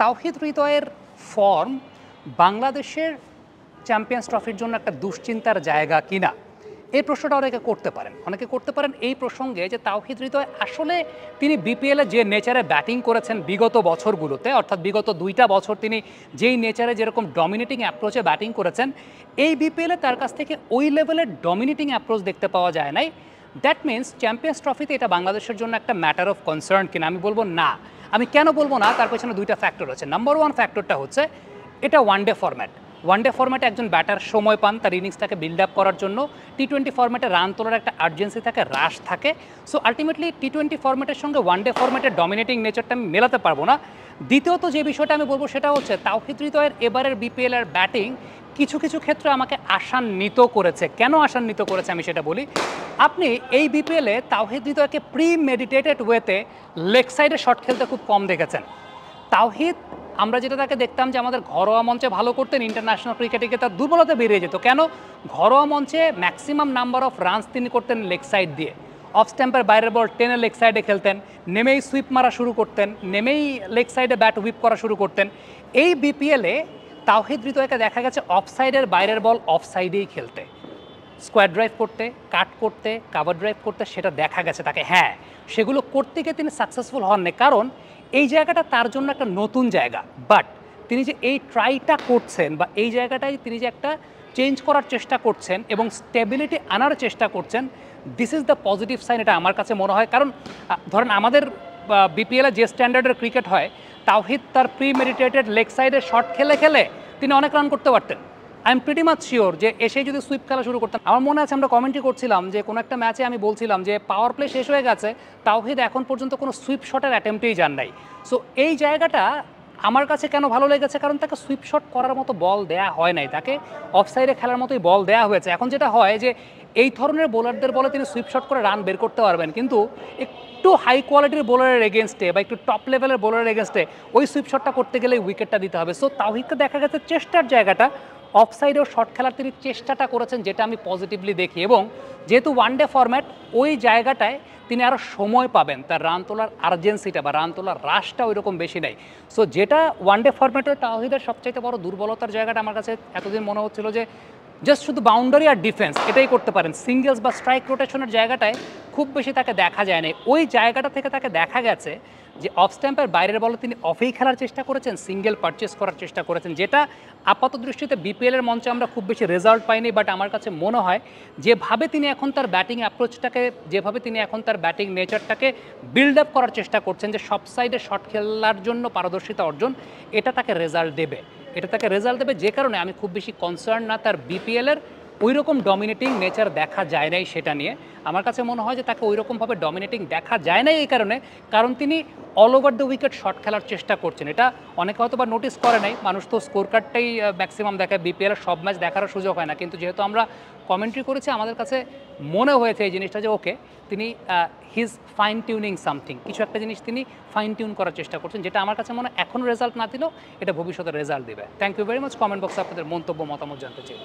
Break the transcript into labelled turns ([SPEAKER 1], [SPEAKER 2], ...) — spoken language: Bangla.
[SPEAKER 1] তাওহিদ হৃদয়ের ফর্ম বাংলাদেশের চ্যাম্পিয়ন্স ট্রফির জন্য একটা দুশ্চিন্তার জায়গা কিনা এই প্রশ্নটা অনেকে করতে পারেন এই প্রসঙ্গে যে তাওহিদ হৃদয় আসলে তিনি বিপিএলে যে নেচারে ব্যাটিং করেছেন বিগত বছরগুলোতে, অর্থাৎ বিগত 2টা বছর তিনি যেই নেচারে যেরকম ডমিনেটিং অ্যাপ্রোচে ব্যাটিং করেছেন, এই বিপিএলে তার কাছ থেকে ওই লেভেলের ডমিনেটিং অ্যাপ্রোচ দেখতে পাওয়া যায় নাই। দ্যাট মিনস চ্যাম্পিয়ন্স ট্রফিতে এটা বাংলাদেশের জন্য একটা ম্যাটার অফ কনসার্ন কিনা আমি বলবো না। আমি কেন বলবো না, তার পেছনে 2টা ফ্যাক্টর আছে। নাম্বার 1 ফ্যাক্টরটা হচ্ছে এটা ওয়ানডে ফরম্যাট। ওয়ানডে ফরম্যাটে একজন ব্যাটার সময় পান তার ইনিংসটাকে বিল্ড আপ করার জন্য। টি-20 ফরম্যাটে রান তোলার একটা আর্জেন্সি থাকে, রাশ থাকে। সো আলটিমেটলি টি-20 ফরম্যাটের সঙ্গে ওয়ানডে ফরম্যাটের ডমিনেটিং নেচারটা আমি মেলাতে পারবো না। দ্বিতীয়ত যে বিষয়টা আমি বলবো সেটা হচ্ছে তাওহিদ হৃদয়ের এবারের বিপিএলের ব্যাটিং কিছু কিছু ক্ষেত্রে আমাকে আশান্বিত করেছে। কেন আশান্বিত করেছে আমি সেটা বলি। আপনি এই বিপিএলে তাওহিদ হৃদয়কে প্রি মেডিটেটেড ওয়েতে লেগ সাইডে শট খেলতে খুব কম দেখেছেন। তাওহিদ আমরা যেটা তাকে দেখতাম যে আমাদের ঘরোয়া মঞ্চে ভালো করতেন, ইন্টারন্যাশনাল ক্রিকেটে গিয়ে তার দুর্বলতা বেরিয়ে যেত। কেন? ঘরোয়া মঞ্চে ম্যাক্সিমাম নাম্বার অফ রানস তিনি করতেন লেগ সাইড দিয়ে। অফ স্ট্যাম্পের বাইরের বল টেনে লেগ সাইডে খেলতেন, নেমেই সুইপ মারা শুরু করতেন, নেমেই লেগ সাইডে ব্যাট হুইপ করা শুরু করতেন। এই বিপিএলে তাওহিদ হৃদয়কে দেখা গেছে অফ সাইডের বাইরের বল অফ সাইডেই খেলতে, স্কোয়ার ড্রাইভ করতে, কাট করতে, কাভার ড্রাইভ করতে, সেটা দেখা গেছে তাকে। হ্যাঁ, সেগুলো করতে গিয়ে তিনি সাকসেসফুল হননি, কারণ এই জায়গাটা তার জন্য একটা নতুন জায়গা। বাট তিনি যে এই ট্রাইটা করছেন বা এই জায়গাটায় তিনি যে একটা চেঞ্জ করার চেষ্টা করছেন এবং স্টেবিলিটি আনার চেষ্টা করছেন, this is the positive sign, এটা আমার কাছে মনে হয়। কারণ ধরেন আমাদের বিপিএলে যে স্ট্যান্ডার্ডের ক্রিকেট হয়, তাওহিদ তার প্রি মেডিটেটেড লেগ সাইডে শট খেলে খেলে তিনি অনেক রান করতে পারতেন। I am pretty much sure যে এসে যদি সুইপ খেলা শুরু করতেন, আমার মনে আছে আমরা কমেন্টই করছিলাম যে কোনো একটা ম্যাচে আমি বলছিলাম যে পাওয়ার প্লে শেষ হয়ে গেছে, তাওহিদ এখন পর্যন্ত কোনো সুইপ শটের অ্যাটেম্পটেই যান নাই। সো এই জায়গাটা আমার কাছে কেন ভালো লেগেছে, কারণ তাকে সুইপ শট করার মতো বল দেয়া হয় নাই, তাকে অফ সাইডে খেলার মতোই বল দেওয়া হয়েছে। এখন যেটা হয় যে এই ধরনের বোলারদের বলে তিনি সুইপ শট করে রান বের করতে পারবেন, কিন্তু একটু হাই কোয়ালিটির বোলারের এগেনস্টে বা একটু টপ লেভেলের বোলারের এগেনস্টে ওই সুইপ শটটা করতে গেলে উইকেটটা দিতে হবে। সো তাওহিদকে দেখা গেছে চেষ্টার জায়গাটা অফ সাইডেও শট খেলার তিনি চেষ্টাটা করেছেন, যেটা আমি পজিটিভলি দেখি। এবং যেহেতু ওয়ানডে ফরম্যাট, ওই জায়গাটায় তিনি আরও সময় পাবেন, তার রান তোলার আর্জেন্সিটা বা রান তোলার রাশটা ওই রকম বেশি নেই। সো যেটা ওয়ানডে ফরম্যাটে তাওহিদের সবচাইতে বড় দুর্বলতার জায়গাটা আমার কাছে এতদিন মনে হচ্ছিল যে জাস্ট শুধু বাউন্ডারি আর ডিফেন্স এটাই করতে পারেন, সিঙ্গেলস বা স্ট্রাইক রোটেশনের জায়গাটায় খুব বেশি তাকে দেখা যায় না। ওই জায়গাটা থেকে তাকে দেখা গেছে যে অফ স্ট্যাম্পের বাইরের বলে তিনি অফেই খেলার চেষ্টা করেছেন, সিঙ্গেল পারচেস করার চেষ্টা করেছেন, যেটা আপাত দৃষ্টিতে বিপিএলের মঞ্চে আমরা খুব বেশি রেজাল্ট পাইনি। বাট আমার কাছে মনে হয় যেভাবে তিনি এখন তার ব্যাটিং অ্যাপ্রোচটাকে, যেভাবে তিনি এখন তার ব্যাটিং নেচারটাকে বিল্ড আপ করার চেষ্টা করছেন, যে সব সাইডে শট খেলার জন্য পারদর্শিতা অর্জন, এটা তাকে রেজাল্ট দেবে। যে কারণে আমি খুব বেশি কনসার্ন না তার বিপিএলের ওই রকম ডমিনেটিং নেচার দেখা যায় নাই সেটা নিয়ে। আমার কাছে মনে হয় যে তাকে ওই রকমভাবে ডমিনেটিং দেখা যায় নাই এই কারণে, কারণ তিনি all over the wicket shot খেলার চেষ্টা করছেন। এটা অনেকে হয়তো বা নোটিস করে নাই, মানুষ তো স্কোর কার্ডটাই ম্যাক্সিমাম দেখায়, বিপিএলের সব ম্যাচ দেখারও সুযোগ হয় না। কিন্তু যেহেতু আমরা কমেন্ট্রি করেছি, আমাদের কাছে মনে হয়েছে এই জিনিসটা যে ওকে, তিনি হিজ ফাইন টিউনিং সামথিং, কিছু একটা জিনিস তিনি ফাইন টিউন করার চেষ্টা করছেন, যেটা আমার কাছে মনে হয় এখন রেজাল্ট না দিলেও এটা ভবিষ্যতে রেজাল্ট দেবে। Thank you very much. Comment বক্সে আপনাদের মন্তব্য মতামত জানতে চাই।